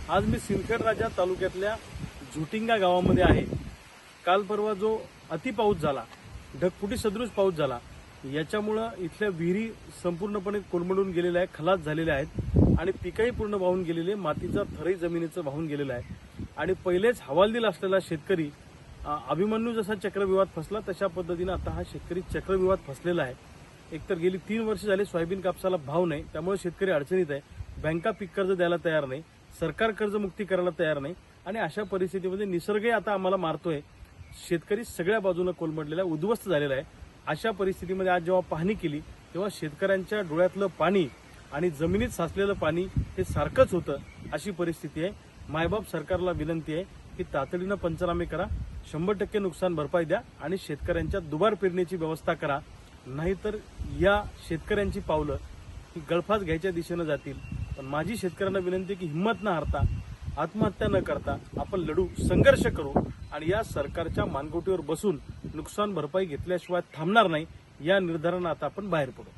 आज मी सिंदखेड राजा तालुक्यातल्या झुटिंगा गावामध्ये आहे। काल परवा जो अति पाऊस झाला, ढगफुटी सदृश पाऊस झाला, याच्यामुळे इथल्या विहिरी संपूर्णपणे कोलमडून गेलेल्या आहेत, खलास झालेल्या आहेत आणि पिकही पूर्ण वाहून गेलेले, मातीचा थरही जमिनीचं वाहून गेलेला आहे। आणि पहिलेच हवालदिल असलेला शेतकरी अभिमन्यू जसा चक्रव्यूहात फसला तशा पद्धतीने आता हा शेतकरी चक्रव्यूहात फसलेला आहे। एकतर गेली 3 वर्ष झाले सोयाबीन कापसाला भाव नाही, त्यामुळे शेतकरी अडचणीत आहे। बँका पीक कर्ज द्यायला तयार नाही, सरकार कर्जमुक्ती करायला तयार नाही आणि अशा परिस्थितीमध्ये निसर्गही आता आम्हाला मारतोय। शेतकरी सगळ्या बाजूने कोलमडलेला, उद्ध्वस्त झालेला आहे। अशा परिस्थितीमध्ये आज जेव्हा पाहणी केली तेव्हा शेतकऱ्यांच्या डोळ्यातलं पाणी आणि जमिनीत साचलेलं पाणी हे सारखंच होतं। अशी परिस्थिती आहे। मायबाप सरकारला विनंती आहे की तातडीनं पंचनामे करा, 100% नुकसान भरपाई द्या आणि शेतकऱ्यांच्या दुबार पेरणीची व्यवस्था करा, नाहीतर या शेतकऱ्यांची पावलं ही गळफास घ्यायच्या दिशेने जातील। पण माझी शेतकऱ्यांना विनंती की हिंमत न हारता, आत्महत्या न करता आपण लढू, संघर्ष करू आणि या सरकारच्या मानगुटीवर बसून नुकसान भरपाई घेतल्याशिवाय थांबणार नाही, या निर्धारानं आता आपण बाहेर पडू।